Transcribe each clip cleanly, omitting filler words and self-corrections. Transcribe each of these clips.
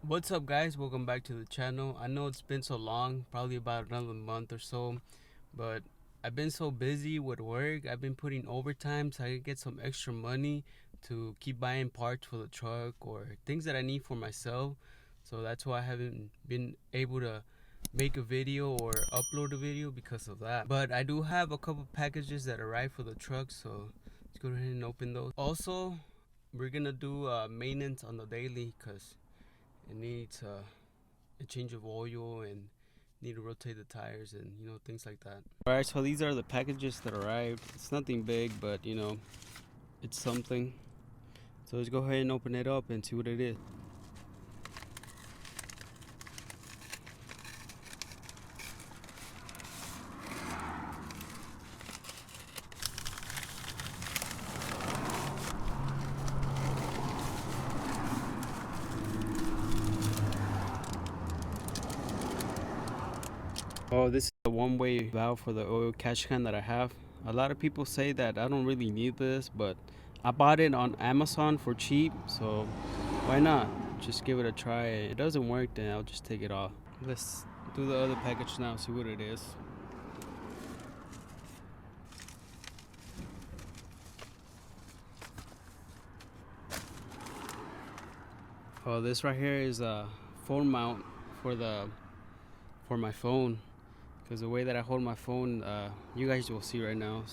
What's up, guys? Welcome back to the channel. I know it's been so long, probably about another month or so, but I've been so busy with work. I've been putting overtime so I could get some extra money to keep buying parts for the truck or things that I need for myself. So that's why I haven't been able to make a video or upload a video because of that. But I do have a couple packages that arrived for the truck, so let's go ahead and open those. Also, we're gonna do maintenance on the daily because it needs a change of oil and need to rotate the tires and things like that. All right, so these are the packages that arrived. It's nothing big, but it's something. So let's go ahead and open it up and see what it is. Oh, this is the one-way valve for the oil catch can that I have. A lot of people say that I don't really need this, but I bought it on Amazon for cheap, so why not? Just give it a try. If it doesn't work, then I'll just take it off. Let's do the other package now, see what it is. Oh, this right here is a phone mount for my phone, because the way that I hold my phone, you guys will see right now.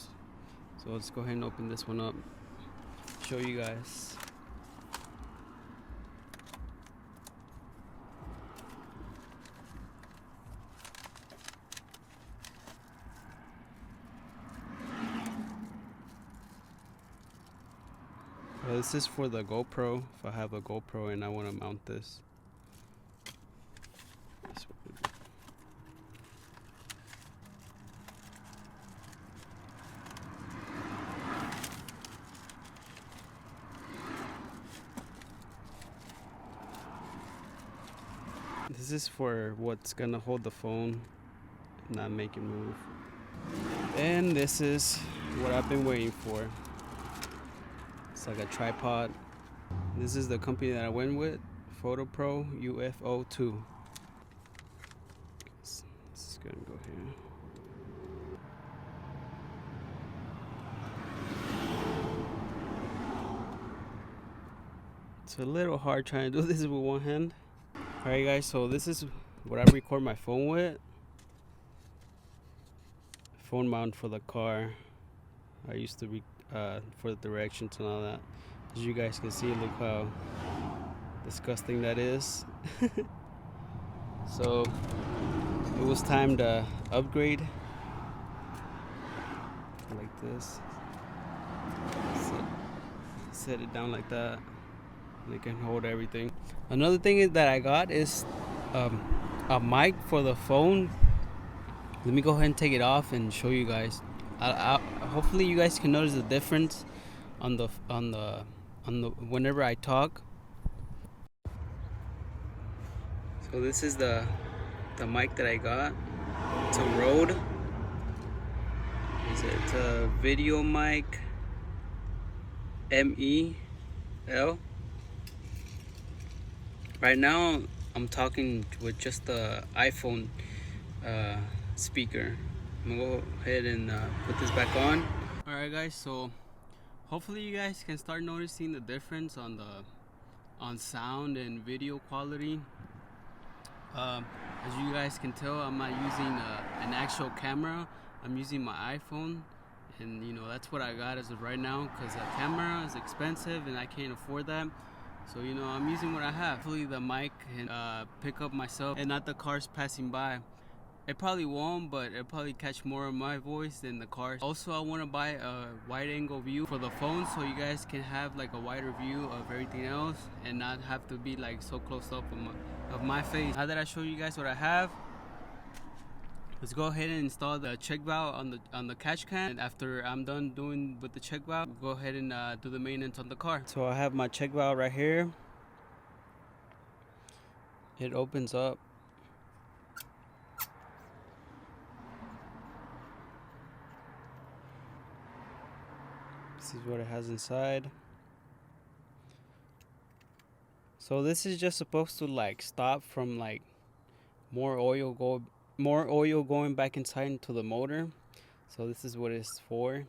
So let's go ahead and open this one up, show you guys. Well, this is for the GoPro. If I have a GoPro and I want to mount this. This is for what's gonna hold the phone, not make it move. And this is what I've been waiting for. It's like a tripod. This is the company that I went with, PhotoPro UFO2. This is gonna go here. It's a little hard trying to do this with one hand. Alright guys, so this is what I record my phone with. Phone mount for the car. I used to for the directions and all that. As you guys can see, look how disgusting that is. So it was time to upgrade like this. Set it down like that. They can hold everything. Another thing that I got is a mic for the phone. Let me go ahead and take it off and show you guys. Hopefully you guys can notice the difference on the whenever I talk. So this is the mic that I got. It's a Rode. It's a video mic MEL. Right now I'm talking with just the iPhone speaker. I'm gonna go ahead and put this back on. Alright guys, so hopefully you guys can start noticing the difference on sound and video quality. As you guys can tell, I'm not using an actual camera. I'm using my iPhone, and that's what I got as of right now, because a camera is expensive and I can't afford that. So I'm using what I have. Hopefully the mic can pick up myself and not the cars passing by. It probably won't, but it'll probably catch more of my voice than the cars. Also, I want to buy a wide angle view for the phone, so you guys can have like a wider view of everything else and not have to be like so close up of my face. Now that I show you guys what I have, let's go ahead and install the check valve on the catch can. And after I'm done doing with the check valve, we'll go ahead and do the maintenance on the car. So I have my check valve right here. It opens up. This is what it has inside. So this is just supposed to like stop from like more oil going back inside into the motor. So this is what it's for.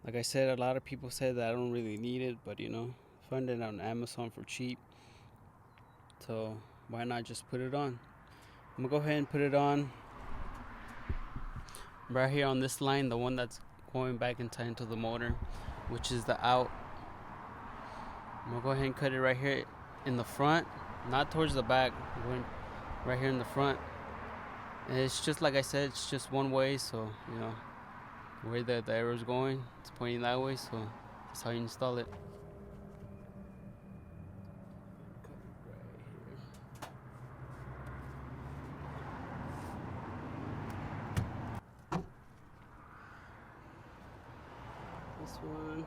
Like I said, a lot of people said that I don't really need it, but you know, found it on Amazon for cheap. So why not just put it on? I'm gonna go ahead and put it on right here on this line, the one that's going back inside into the motor, which is the out. I'm gonna go ahead and cut it right here in the front, not towards the back. I'm going right here in the front. And it's just like I said, it's just one way, so you know where the arrow is going, it's pointing that way, so that's how you install it. This one.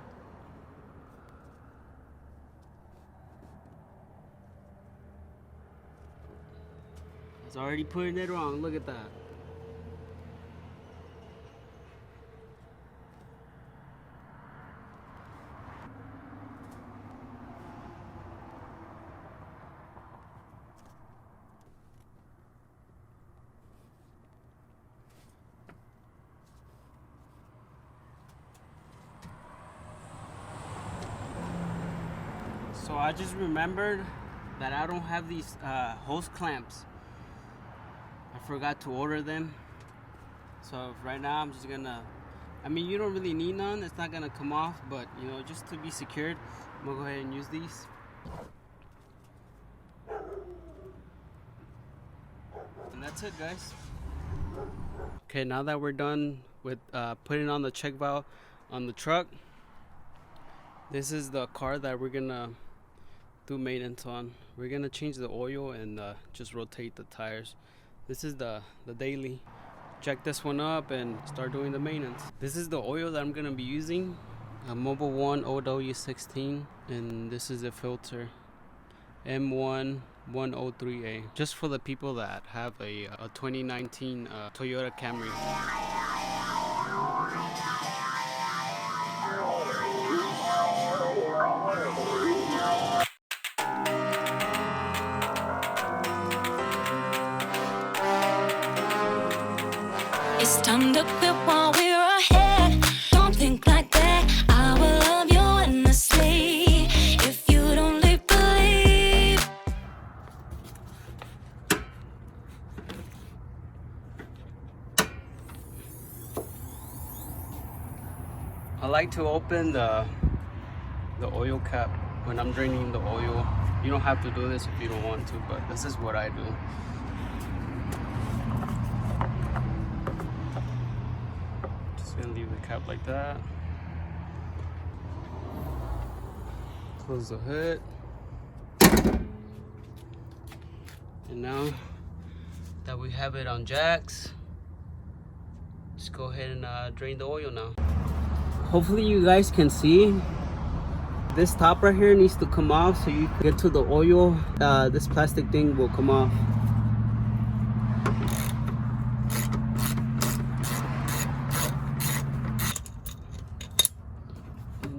It's already putting it wrong. Look at that. So I just remembered that I don't have these hose clamps. I forgot to order them. So right now I'm just gonna, I mean, you don't really need none, it's not gonna come off, but you know, just to be secured, I'm gonna go ahead and use these. And that's it, guys. Okay, now that we're done with putting on the check valve on the truck, this is the car that we're gonna do maintenance on. We're gonna change the oil and just rotate the tires. This is the daily. Check this one up and start doing the maintenance. This is the oil that I'm gonna be using, a Mobile 1 OW16, and this is the filter M1103A, just for the people that have a 2019 Toyota Camry. It's time to quit while we're ahead. Don't think like that. I will love you endlessly if you don't believe. I like to open the oil cap when I'm draining the oil. You don't have to do this if you don't want to, but this is what I do. Gonna leave the cap like that. Close the hood. And now that we have it on jacks, just go ahead and drain the oil now. Hopefully you guys can see this top right here needs to come off so you can get to the oil. This plastic thing will come off.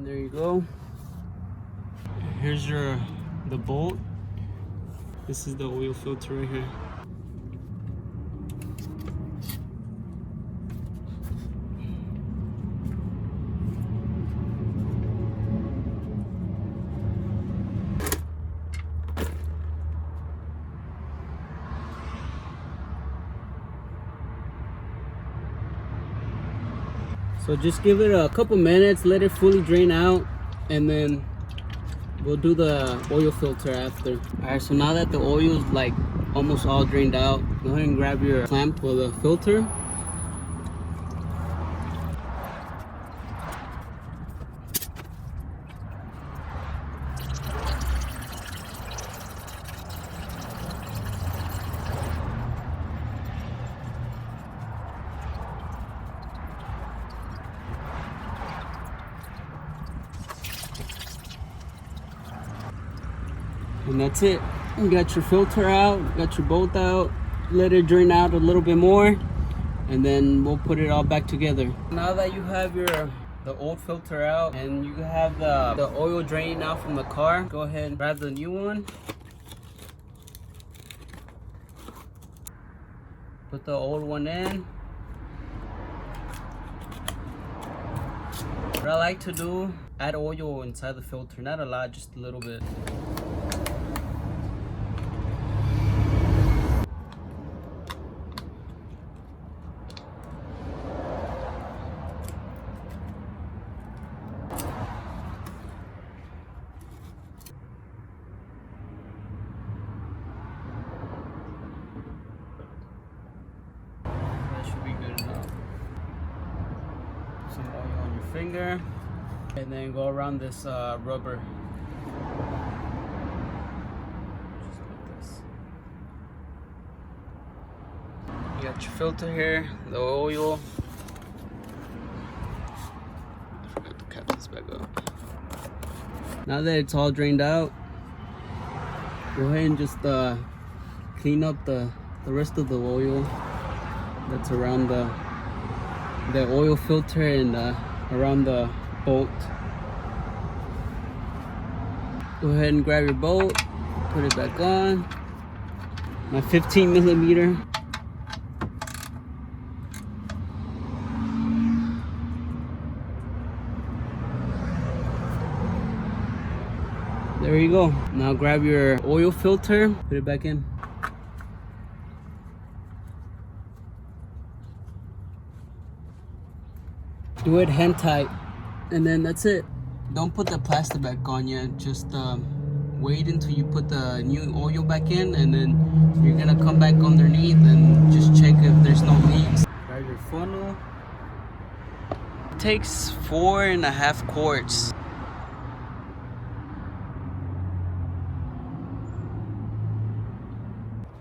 There you go. Here's the bolt. This is the oil filter right here. So just give it a couple minutes, let it fully drain out, and then we'll do the oil filter after. Alright, so now that the oil is like almost all drained out, go ahead and grab your clamp for the filter. And that's it. You got your filter out, got your bolt out, let it drain out a little bit more, and then we'll put it all back together. Now that you have the old filter out and you have the oil draining out from the car, go ahead and grab the new one Put the old one in. What I like to do, add oil inside the filter. Not a lot, just a little bit. That should be good enough. Some oil on your finger, and then go around this rubber. Just like this. You got your filter here, the oil. I forgot to cap this back up. Now that it's all drained out, go ahead and just clean up the rest of the oil that's around the oil filter and around the bolt. Go ahead and grab your bolt, put it back on. My 15mm. There you go. Now grab your oil filter, put it back in. Do it hand tight, and then that's it. Don't put the plastic back on yet. Just wait until you put the new oil back in, and then you're gonna come back underneath and just check if there's no leaks. Grab your funnel. It takes 4.5 quarts.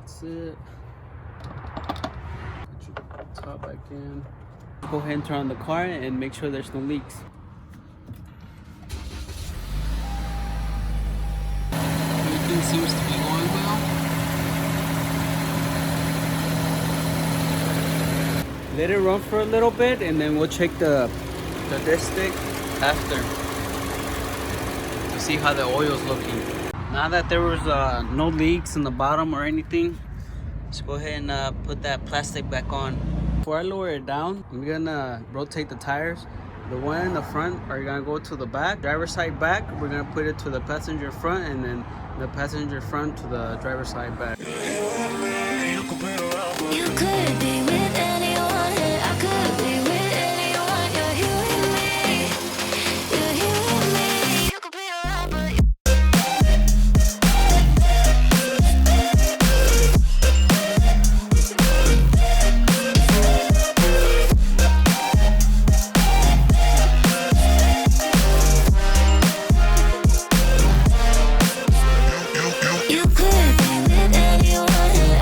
That's it. Put your top back in. Go ahead and turn on the car and make sure there's no leaks. Everything seems to be going well. Let it run for a little bit, and then we'll check the dipstick after to see how the oil's looking. Now that there was no leaks in the bottom or anything, let's go ahead and put that plastic back on. Before I lower it down, I'm gonna rotate the tires. The one in the front are gonna go to the back. Driver's side back, we're gonna put it to the passenger front, and then the passenger front to the driver's side back. You could be with anyone, I could be with anyone. You're here with me, you're here with me. You could be around, but you could be with anyone, I could be with anyone. You're here with me, you're here with me. You could be with anyone, I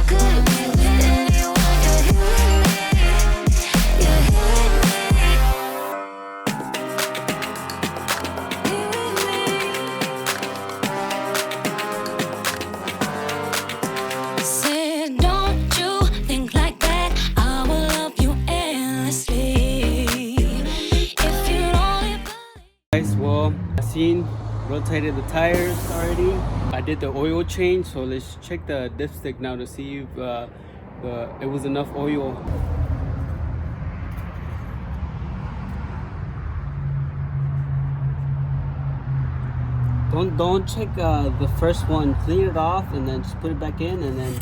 could be with anyone. You're here with me, you're here with me. Said, don't you think like that? I will love you endlessly. If you only believe. Guys, well, I seen rotated the tires already. I did the oil change, so let's check the dipstick now to see if it was enough oil. Don't check the first one. Clean it off and then just put it back in, and then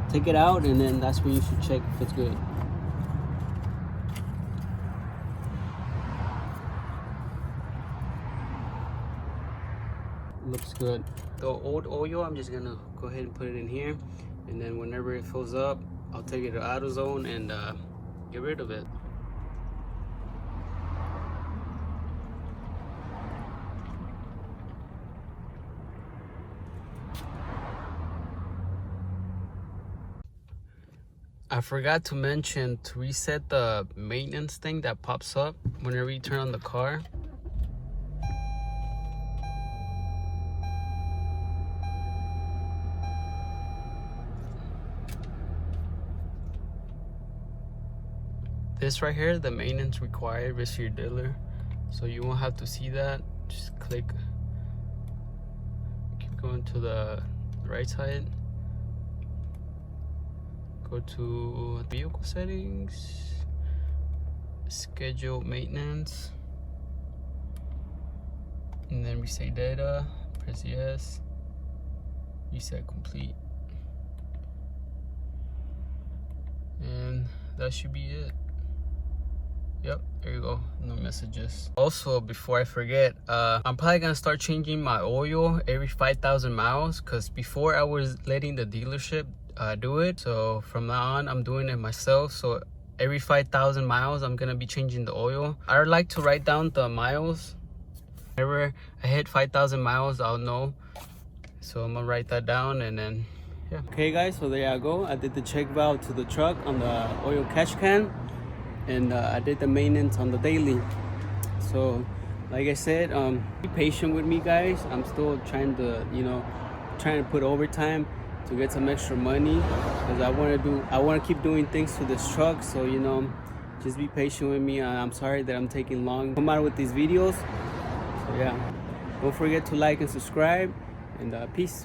take it out, and then that's where you should check if it's good. Looks good. The old oil, I'm just gonna go ahead and put it in here, and then whenever it fills up, I'll take it to AutoZone and get rid of it. I forgot to mention to reset the maintenance thing that pops up whenever you turn on the car. This right here, the maintenance required with your dealer. so you won't have to see that. Just click, keep going to the right side, go to vehicle settings, schedule maintenance, and then reset data, press yes, reset complete, and that should be it. Yep, there you go, no messages. Also, before I forget, I'm probably gonna start changing my oil every 5,000 miles, because before I was letting the dealership do it. So from now on, I'm doing it myself. So every 5,000 miles, I'm gonna be changing the oil. I would like to write down the miles. Whenever I hit 5,000 miles, I'll know. So I'm gonna write that down, and then yeah. Okay guys, so there I go. I did the check valve to the truck on the oil catch can, and I did the maintenance on the daily. So like I said, be patient with me guys. I'm still trying to, trying to put overtime to get some extra money, because I want to keep doing things to this truck. So just be patient with me. I'm sorry that I'm taking long to come out with these videos. So yeah, don't forget to like and subscribe, and peace.